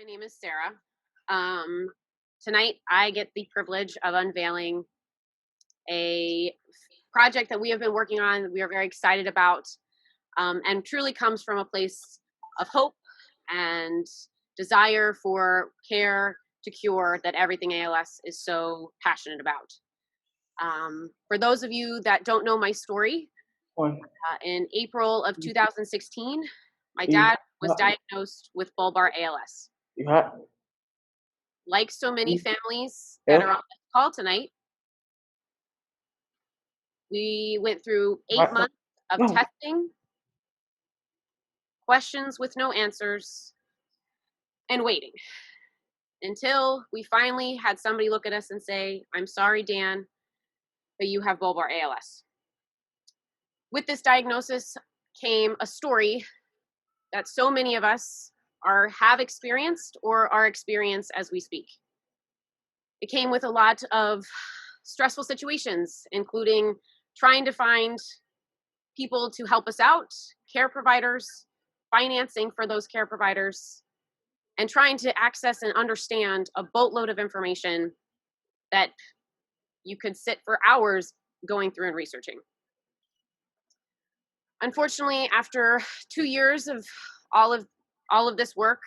My name is Sarah. Tonight, I get the privilege of unveiling a project that we have been working on that we are very excited about, and truly comes from a place of hope and desire for care to cure that Everything ALS is so passionate about. For those of you that don't know my story, in April of 2016, my dad was diagnosed with bulbar ALS. Like so many families that are on this call tonight, we went through 8 months of testing, questions with no answers, and waiting until we finally had somebody look at us and say, "I'm sorry, Dan, but you have bulbar ALS." With this diagnosis came a story that so many of us have experienced or are experiencing as we speak. It came with a lot of stressful situations, including trying to find people to help us out, care providers, financing for those care providers, and trying to access and understand a boatload of information that you could sit for hours going through and researching. Unfortunately, after 2 years of all of this work,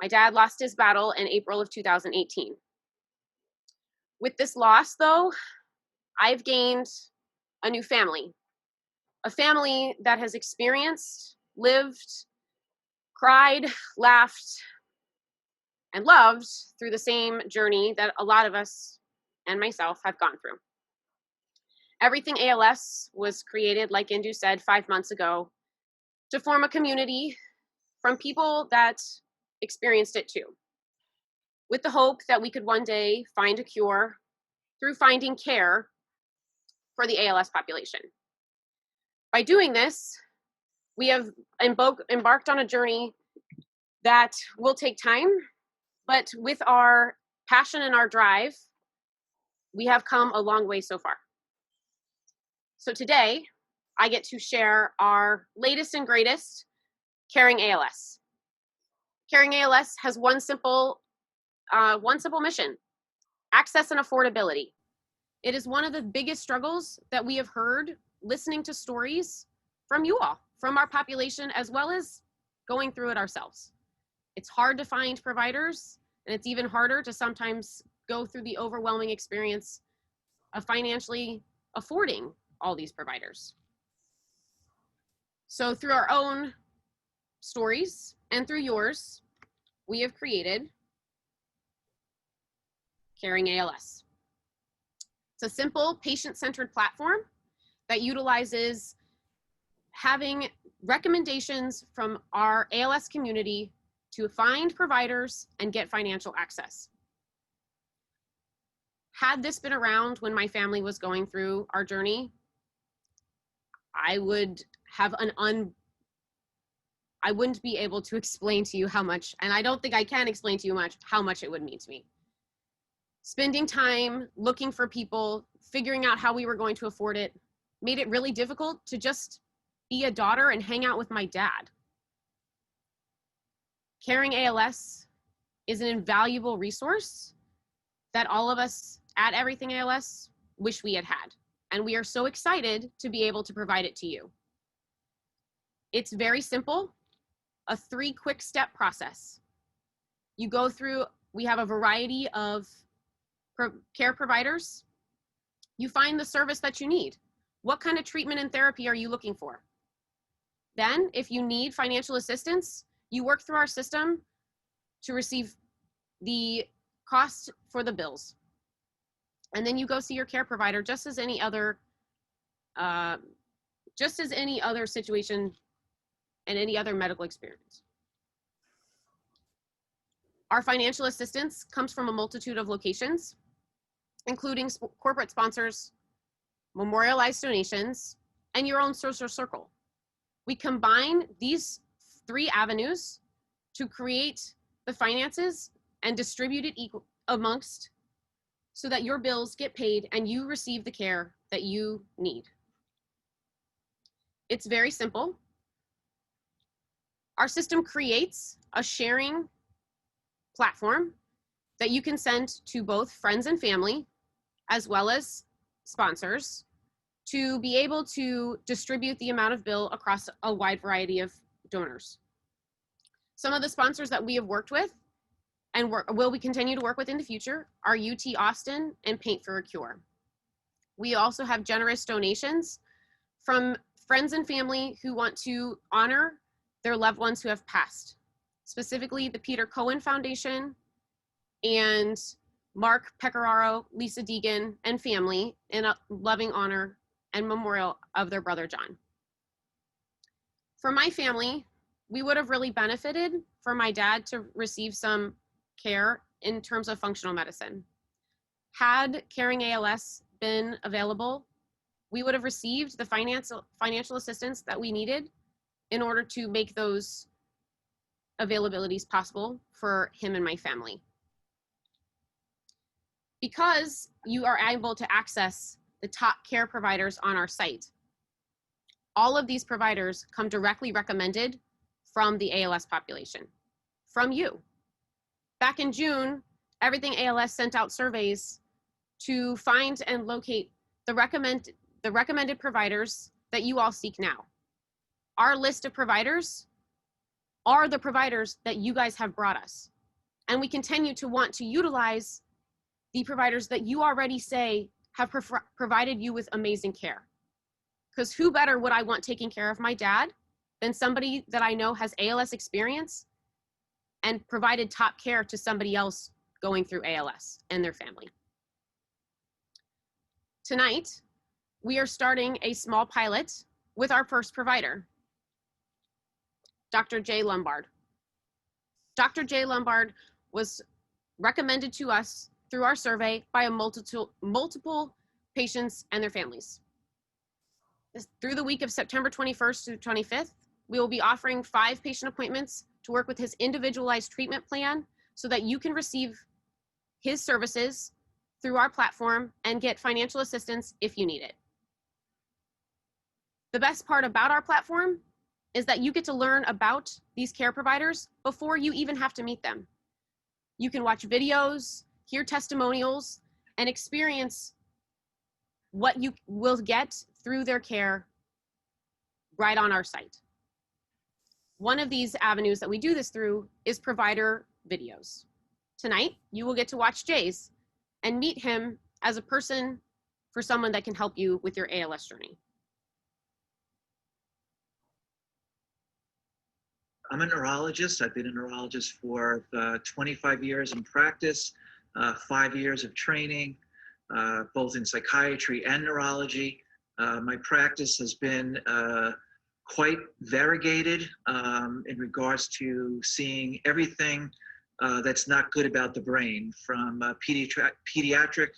my dad lost his battle in April of 2018. With this loss, though, I've gained a new family, a family that has experienced, lived, cried, laughed, and loved through the same journey that a lot of us and myself have gone through. Everything ALS was created, like Indu said, 5 months ago, to form a community from people that experienced it too, with the hope that we could one day find a cure through finding care for the ALS population. By doing this, we have embarked on a journey that will take time, but with our passion and our drive, we have come a long way so far. So today, I get to share our latest and greatest, Caring ALS. Caring ALS has one simple mission: access and affordability. It is one of the biggest struggles that we have heard listening to stories from you all, from our population, as well as going through it ourselves. It's hard to find providers, and it's even harder to sometimes go through the overwhelming experience of financially affording all these providers. So through our own stories and through yours, we have created Caring ALS. It's a simple, patient-centered platform that utilizes having recommendations from our ALS community to find providers and get financial access. Had this been around when my family was going through our journey, I would have I wouldn't be able to explain to you how much, and I don't think I can explain to you how much it would mean to me. Spending time looking for people, figuring out how we were going to afford it, made it really difficult to just be a daughter and hang out with my dad. Caring ALS is an invaluable resource that all of us at Everything ALS wish we had had, and we are so excited to be able to provide it to you. It's very simple, a 3 quick step process. You go through, we have a variety of care providers. You find the service that you need. What kind of treatment and therapy are you looking for? Then, if you need financial assistance, you work through our system to receive the cost for the bills. And then you go see your care provider just as any other situation and any other medical experience. Our financial assistance comes from a multitude of locations, including corporate sponsors, memorialized donations, and your own social circle. We combine these 3 avenues to create the finances and distribute it amongst so that your bills get paid and you receive the care that you need. It's very simple. Our system creates a sharing platform that you can send to both friends and family, as well as sponsors, to be able to distribute the amount of bill across a wide variety of donors. Some of the sponsors that we have worked with and will we continue to work with in the future are UT Austin and Paint for a Cure. We also have generous donations from friends and family who want to honor their loved ones who have passed, specifically the Peter Cohen Foundation and Mark Pecoraro, Lisa Deegan, and family in a loving honor and memorial of their brother John. For my family, we would have really benefited for my dad to receive some care in terms of functional medicine. Had Caring ALS been available, we would have received the financial assistance that we needed in order to make those availabilities possible for him and my family. Because you are able to access the top care providers on our site, all of these providers come directly recommended from the ALS population, from you. Back in June, Everything ALS sent out surveys to find and locate the recommended providers that you all seek now. Our list of providers are the providers that you guys have brought us. And we continue to want to utilize the providers that you already say have provided you with amazing care. Because who better would I want taking care of my dad than somebody that I know has ALS experience and provided top care to somebody else going through ALS and their family. Tonight, we are starting a small pilot with our first provider, Dr. J. Lombard. Dr. J. Lombard was recommended to us through our survey by a multiple patients and their families. Through the week of September 21st to 25th, we will be offering 5 patient appointments to work with his individualized treatment plan so that you can receive his services through our platform and get financial assistance if you need it. The best part about our platform is that you get to learn about these care providers before you even have to meet them. You can watch videos, hear testimonials, and experience what you will get through their care right on our site. One of these avenues that we do this through is provider videos. Tonight, you will get to watch Jay's and meet him as a person for someone that can help you with your ALS journey. I'm a neurologist. I've been a neurologist for 25 years in practice, 5 years of training, both in psychiatry and neurology. My practice has been quite variegated in regards to seeing everything that's not good about the brain, from pediatric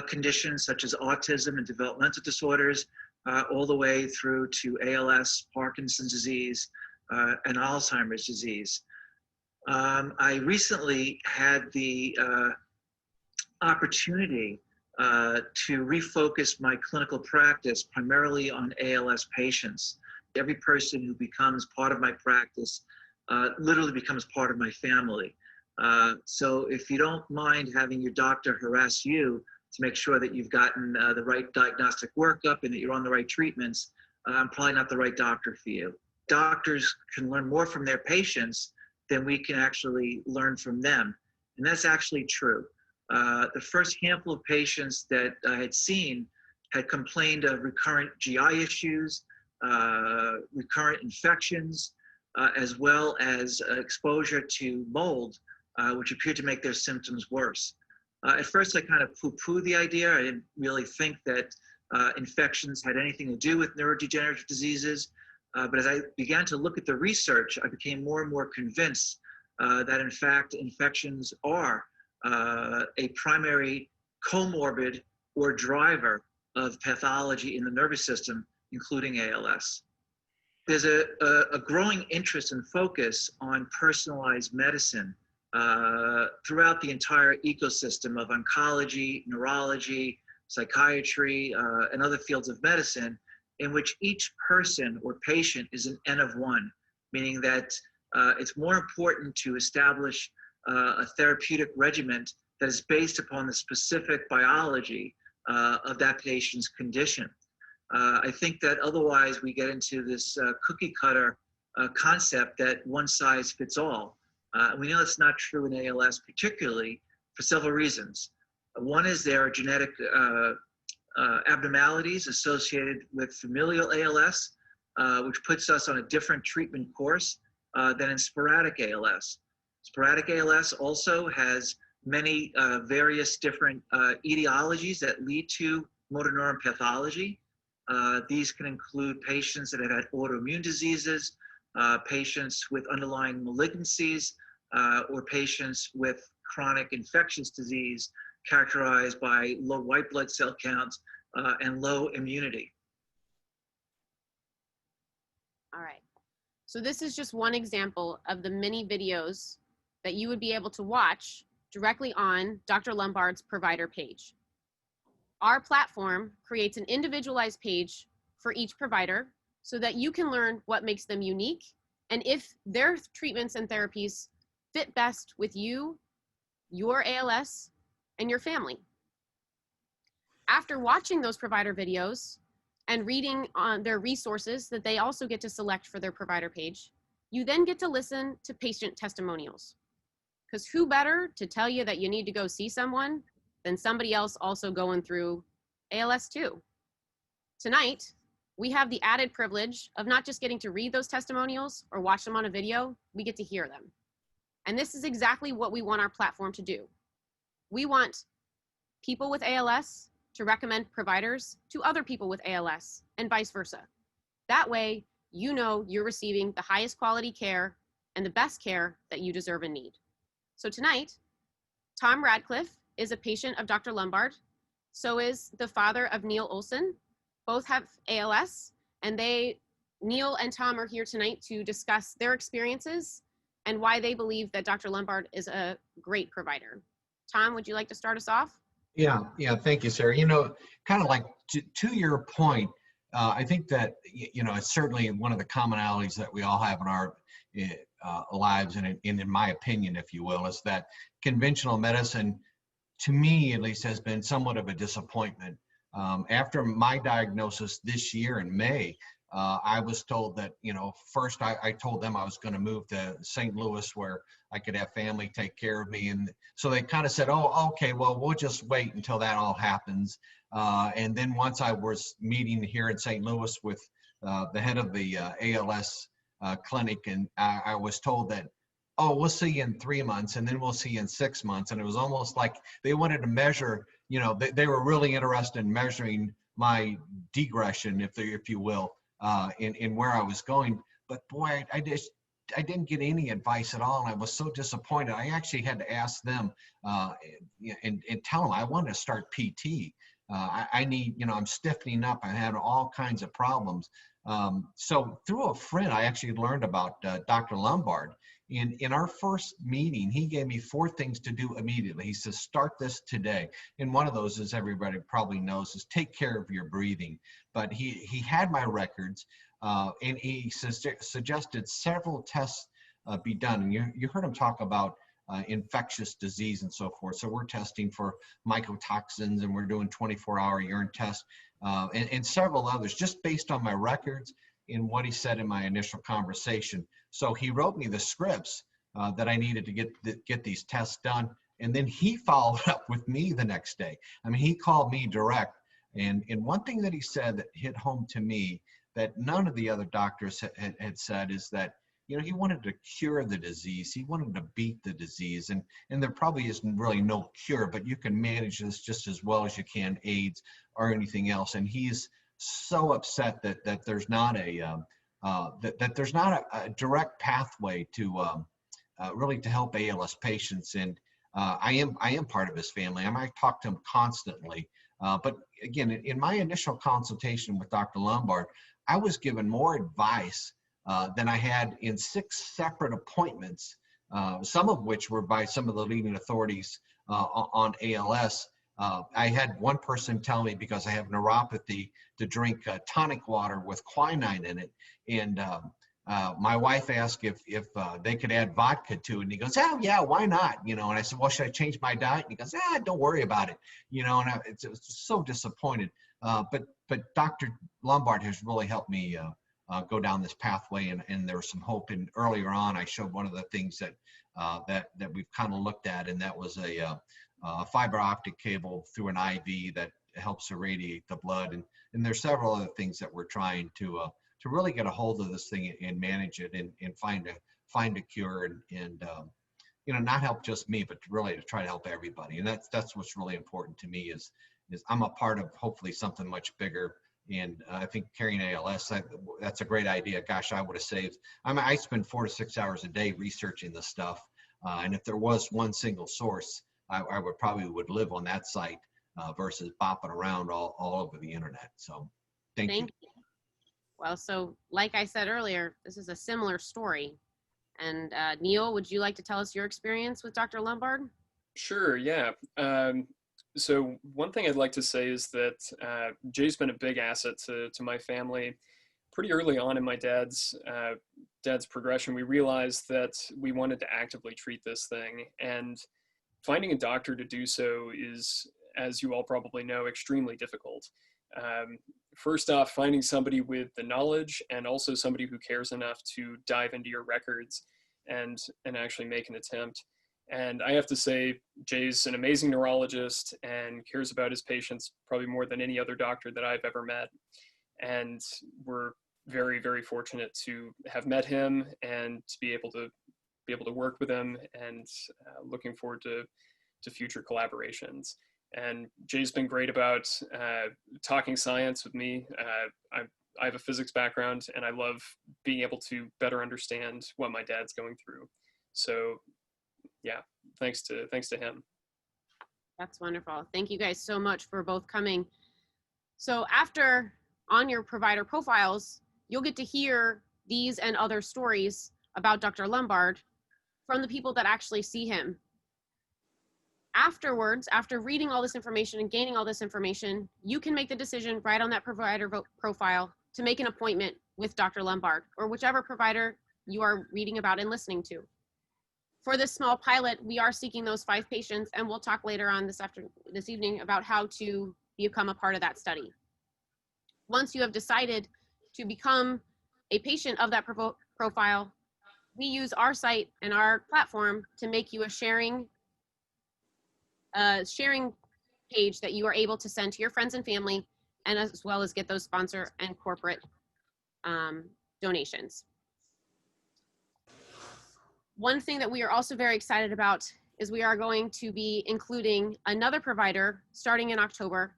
conditions such as autism and developmental disorders, all the way through to ALS, Parkinson's disease, and Alzheimer's disease. I recently had the opportunity to refocus my clinical practice primarily on ALS patients. Every person who becomes part of my practice literally becomes part of my family. So if you don't mind having your doctor harass you to make sure that you've gotten the right diagnostic workup and that you're on the right treatments, I'm probably not the right doctor for you. Doctors can learn more from their patients than we can actually learn from them. And that's actually true. The first handful of patients that I had seen had complained of recurrent GI issues, recurrent infections, as well as exposure to mold, which appeared to make their symptoms worse. At first, I kind of poo-pooed the idea. I didn't really think that infections had anything to do with neurodegenerative diseases. But as I began to look at the research, I became more and more convinced that, in fact, infections are a primary comorbid or driver of pathology in the nervous system, including ALS. There's a growing interest and focus on personalized medicine throughout the entire ecosystem of oncology, neurology, psychiatry, and other fields of medicine, in which each person or patient is an N of one, meaning that it's more important to establish a therapeutic regimen that is based upon the specific biology of that patient's condition. I think that otherwise we get into this cookie cutter concept that one size fits all. We know it's not true in ALS, particularly for several reasons. One is there are genetic abnormalities associated with familial ALS, which puts us on a different treatment course than in sporadic ALS. Sporadic ALS also has many various different etiologies that lead to motor neuron pathology. These can include patients that have had autoimmune diseases, patients with underlying malignancies, or patients with chronic infectious disease characterized by low white blood cell counts and low immunity. All right. So this is just one example of the many videos that you would be able to watch directly on Dr. Lombard's provider page. Our platform creates an individualized page for each provider so that you can learn what makes them unique and if their treatments and therapies fit best with you, your ALS, and your family. After watching those provider videos and reading on their resources that they also get to select for their provider page, you then get to listen to patient testimonials. Because who better to tell you that you need to go see someone than somebody else also going through ALS too? Tonight, we have the added privilege of not just getting to read those testimonials or watch them on a video, we get to hear them. And this is exactly what we want our platform to do. We want people with ALS to recommend providers to other people with ALS and vice versa. That way, you know you're receiving the highest quality care and the best care that you deserve and need. So tonight, Tom Radcliffe is a patient of Dr. Lombard. So is the father of Neil Olson. Both have ALS, and Neil and Tom are here tonight to discuss their experiences and why they believe that Dr. Lombard is a great provider. Tom, would you like to start us off? Yeah, thank you, Sarah. You know, kind of like to your point, I think that, you know, it's certainly one of the commonalities that we all have in our lives, and in my opinion, if you will, is that conventional medicine, to me at least, has been somewhat of a disappointment. After my diagnosis this year in May, I was told that, you know, first I told them I was going to move to St. Louis where I could have family take care of me. And so they kind of said, oh, okay, well, we'll just wait until that all happens. And then once I was meeting here in St. Louis with the head of the ALS clinic, and I was told that, oh, we'll see you in 3 months, and then we'll see you in 6 months. And it was almost like they wanted to measure, you know, they were really interested in measuring my degression, if you will, in where I was going. But boy, I didn't get any advice at all, and I was so disappointed. I actually had to ask them and tell them I wanted to start PT. I need, you know, I'm stiffening up. I had all kinds of problems. So through a friend, I actually learned about Dr. Lombard. In our first meeting, he gave me 4 things to do immediately. He says, start this today. And one of those, as everybody probably knows, is take care of your breathing. But he had my records, and he suggested several tests be done. And you heard him talk about infectious disease and so forth. So we're testing for mycotoxins, and we're doing 24-hour urine tests, and several others, just based on my records in what he said in my initial conversation. So he wrote me the scripts that I needed to get these tests done. And then he followed up with me the next day. I mean, he called me direct. And one thing that he said that hit home to me that none of the other doctors had said is that, you know, he wanted to cure the disease. He wanted to beat the disease. And there probably isn't really no cure, but you can manage this just as well as you can AIDS or anything else. And he's so upset that there's not that there's not a direct pathway to really to help ALS patients. And I am part of his family. I might talk to him constantly. But again, in my initial consultation with Dr. Lombard, I was given more advice than I had in 6 separate appointments, some of which were by some of the leading authorities on ALS. I had one person tell me, because I have neuropathy, to drink tonic water with quinine in it. And my wife asked if they could add vodka to it, and he goes, "Oh yeah, why not?" You know, and I said, "Well, should I change my diet?" And he goes, "Don't worry about it." You know, and it's so disappointed. But Dr. Lombard has really helped me go down this pathway, and there was some hope. And earlier on, I showed one of the things that we've kind of looked at, and that was a fiber optic cable through an IV that helps irradiate the blood, and there's several other things that we're trying to really get a hold of this thing and manage it and find a cure and you know, not help just me, but really to try to help everybody. And that's what's really important to me is I'm a part of hopefully something much bigger. And I think Caring ALS, that's a great idea. Gosh, I would have saved. I spend 4 to 6 hours a day researching this stuff. And if there was one single source, I would probably live on that site versus bopping around all over the internet. So thank you. Well, so like I said earlier, this is a similar story. And Neil, would you like to tell us your experience with Dr. Lombard? Sure, yeah. So one thing I'd like to say is that Jay's been a big asset to my family. Pretty early on in my dad's progression, we realized that we wanted to actively treat this thing. And finding a doctor to do so is, as you all probably know, extremely difficult. First off, finding somebody with the knowledge and also somebody who cares enough to dive into your records and actually make an attempt. And I have to say, Jay's an amazing neurologist and cares about his patients probably more than any other doctor that I've ever met. And we're very, very fortunate to have met him and to be able to work with him, and looking forward to future collaborations. And Jay's been great about talking science with me. I have a physics background, and I love being able to better understand what my dad's going through. So yeah, thanks to him. That's wonderful. Thank you guys so much for both coming. So after, on your provider profiles, you'll get to hear these and other stories about Dr. Lombard from the people that actually see him. Afterwards, after reading all this information and gaining all this information, you can make the decision right on that provider profile to make an appointment with Dr. Lombard or whichever provider you are reading about and listening to. For this small pilot, we are seeking those 5 patients, and we'll talk later on this evening about how to become a part of that study. Once you have decided to become a patient of that profile, we use our site and our platform to make you a sharing page that you are able to send to your friends and family, and as well as get those sponsor and corporate donations. One thing that we are also very excited about is we are going to be including another provider starting in October,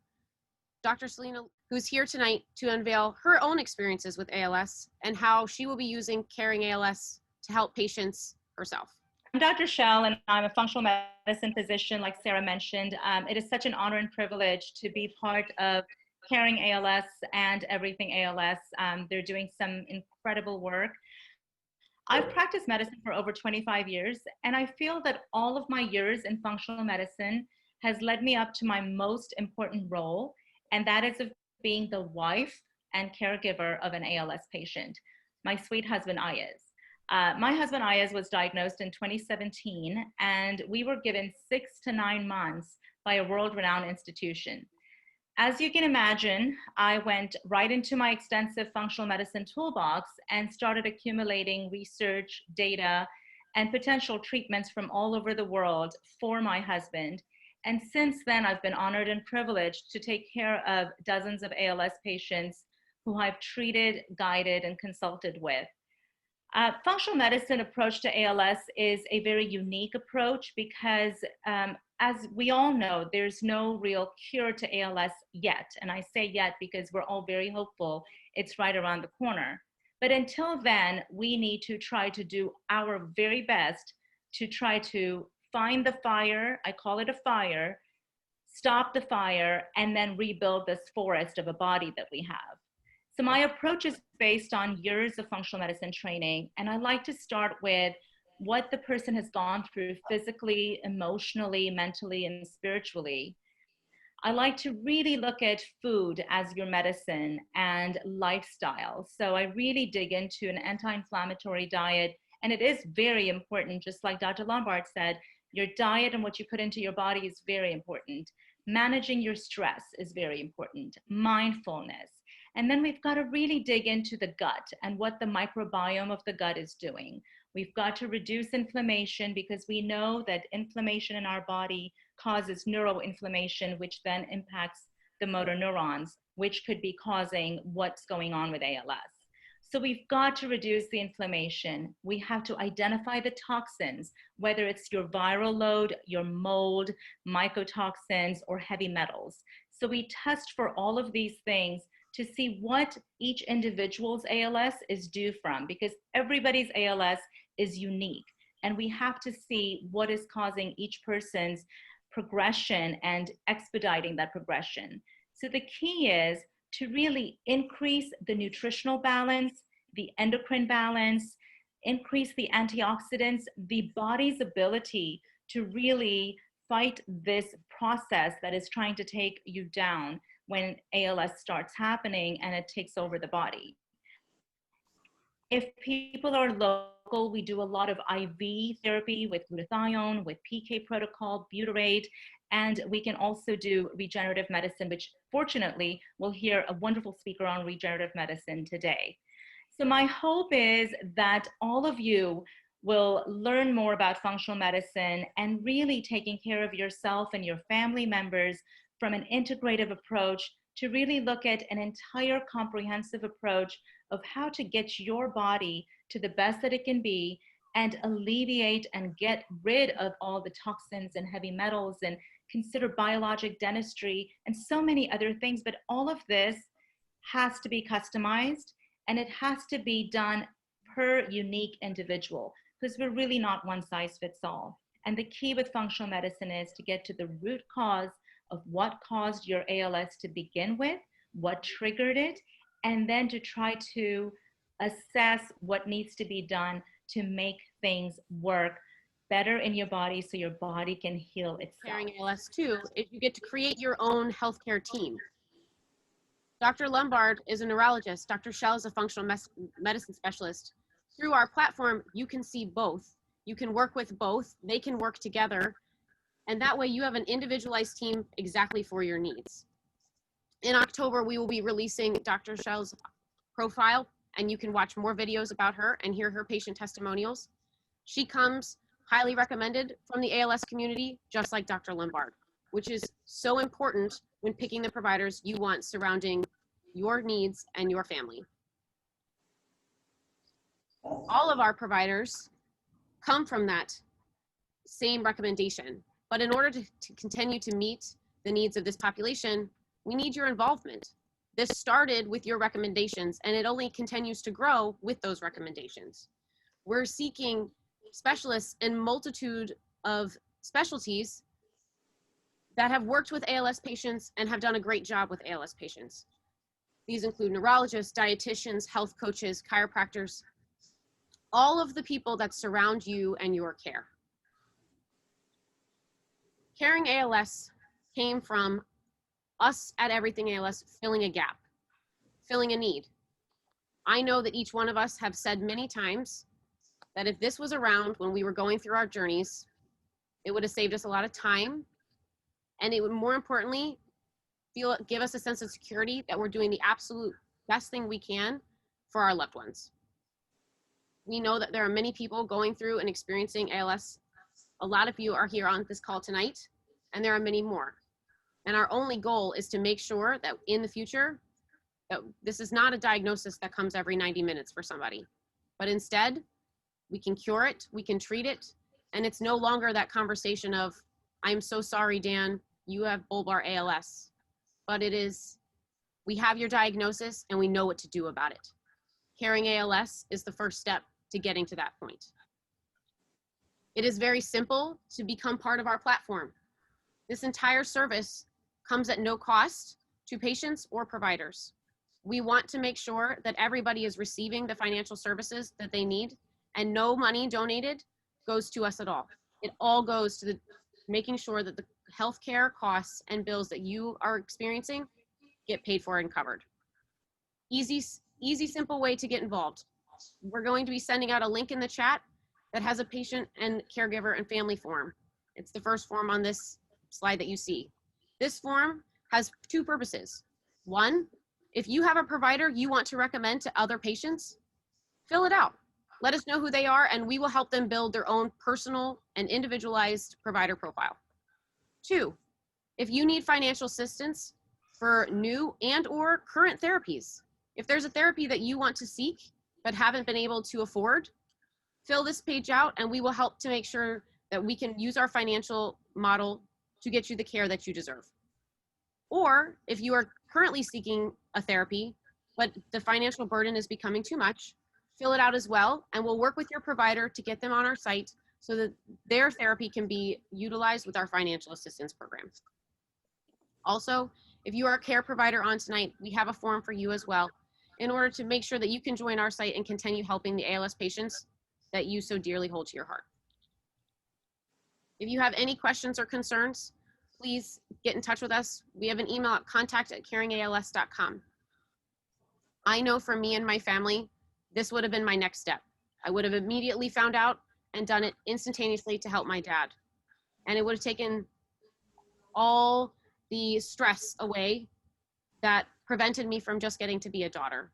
Dr. Selena, who's here tonight to unveil her own experiences with ALS and how she will be using Caring ALS to help patients herself. I'm Dr. Shell, and I'm a functional medicine physician, like Sarah mentioned. It is such an honor and privilege to be part of Caring ALS and Everything ALS. They're doing some incredible work. I've practiced medicine for over 25 years, and I feel that all of my years in functional medicine has led me up to my most important role, and that is of being the wife and caregiver of an ALS patient, my sweet husband, Ayaz. My husband, Ayaz, was diagnosed in 2017, and we were given 6 to 9 months by a world-renowned institution. As you can imagine, I went right into my extensive functional medicine toolbox and started accumulating research, data, and potential treatments from all over the world for my husband. And since then, I've been honored and privileged to take care of dozens of ALS patients who I've treated, guided, and consulted with. Functional medicine approach to ALS is a very unique approach because, as we all know, there's no real cure to ALS yet. And I say yet because we're all very hopeful it's right around the corner. But until then, we need to try to do our very best to try to find the fire, I call it a fire, stop the fire, and then rebuild this forest of a body that we have. So my approach is based on years of functional medicine training, and I like to start with what the person has gone through physically, emotionally, mentally, and spiritually. I like to really look at food as your medicine and lifestyle. So I really dig into an anti-inflammatory diet, and it is very important, just like Dr. Lombard said, your diet and what you put into your body is very important. Managing your stress is very important. Mindfulness. And then we've got to really dig into the gut and what the microbiome of the gut is doing. We've got to reduce inflammation, because we know that inflammation in our body causes neuroinflammation, which then impacts the motor neurons, which could be causing what's going on with ALS. So we've got to reduce the inflammation. We have to identify the toxins, whether it's your viral load, your mold, mycotoxins, or heavy metals. So we test for all of these things to see what each individual's ALS is due from, because everybody's ALS is unique. And we have to see what is causing each person's progression and expediting that progression. So the key is to really increase the nutritional balance, the endocrine balance, increase the antioxidants, the body's ability to really fight this process that is trying to take you down when ALS starts happening and it takes over the body. If people are local, we do a lot of IV therapy with glutathione, with PK protocol, butyrate, and we can also do regenerative medicine, which fortunately we'll hear a wonderful speaker on regenerative medicine today. So my hope is that all of you will learn more about functional medicine and really taking care of yourself and your family members from an integrative approach to really look at an entire comprehensive approach of how to get your body to the best that it can be and alleviate and get rid of all the toxins and heavy metals, and consider biologic dentistry and so many other things. But all of this has to be customized, and it has to be done per unique individual, because we're really not one size fits all. And the key with functional medicine is to get to the root cause of what caused your ALS to begin with, what triggered it, and then to try to assess what needs to be done to make things work better in your body so your body can heal itself. Caring ALS too is you get to create your own healthcare team. Dr. Lombard is a neurologist. Dr. Shell is a functional medicine specialist. Through our platform, you can see both. You can work with both. They can work together. And that way you have an individualized team exactly for your needs. In October, we will be releasing Dr. Shell's profile, and you can watch more videos about her and hear her patient testimonials. She comes highly recommended from the ALS community, just like Dr. Lombard, which is so important when picking the providers you want surrounding your needs and your family. All of our providers come from that same recommendation, but in order to continue to meet the needs of this population, we need your involvement. This started with your recommendations, and it only continues to grow with those recommendations. We're seeking specialists in multitude of specialties that have worked with ALS patients and have done a great job with ALS patients. These include neurologists, dietitians, health coaches, chiropractors, all of the people that surround you and your care. Caring ALS came from us at Everything ALS filling a gap, filling a need. I know that each one of us have said many times that if this was around when we were going through our journeys, it would have saved us a lot of time, and it would, more importantly, give us a sense of security that we're doing the absolute best thing we can for our loved ones. We know that there are many people going through and experiencing ALS. A lot of you are here on this call tonight, and there are many more. And our only goal is to make sure that in the future, that this is not a diagnosis that comes every 90 minutes for somebody, but instead, we can cure it, we can treat it, and it's no longer that conversation of, I'm so sorry, Dan, you have bulbar ALS. But it is, we have your diagnosis and we know what to do about it. Caring ALS is the first step to getting to that point. It is very simple to become part of our platform. This entire service comes at no cost to patients or providers. We want to make sure that everybody is receiving the financial services that they need, and no money donated goes to us at all. It all goes to making sure that the healthcare costs and bills that you are experiencing get paid for and covered. Easy, simple way to get involved. We're going to be sending out a link in the chat that has a patient and caregiver and family form. It's the first form on this slide that you see. This form has two purposes. One, if you have a provider you want to recommend to other patients, fill it out. Let us know who they are, and we will help them build their own personal and individualized provider profile. Two, if you need financial assistance for new and or current therapies, if there's a therapy that you want to seek but haven't been able to afford, fill this page out and we will help to make sure that we can use our financial model to get you the care that you deserve. Or if you are currently seeking a therapy, but the financial burden is becoming too much, fill it out as well, and we'll work with your provider to get them on our site so that their therapy can be utilized with our financial assistance program. Also, if you are a care provider on tonight, we have a form for you as well in order to make sure that you can join our site and continue helping the ALS patients that you so dearly hold to your heart. If you have any questions or concerns, please get in touch with us. We have an email at contact@caringals.com. I know for me and my family, this would have been my next step. I would have immediately found out and done it instantaneously to help my dad. And it would have taken all the stress away that prevented me from just getting to be a daughter.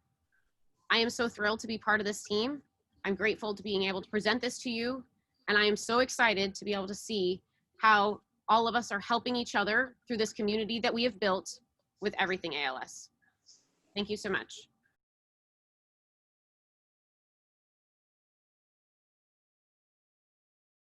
I am so thrilled to be part of this team. I'm grateful to being able to present this to you. And I am so excited to be able to see how all of us are helping each other through this community that we have built with Everything ALS. Thank you so much.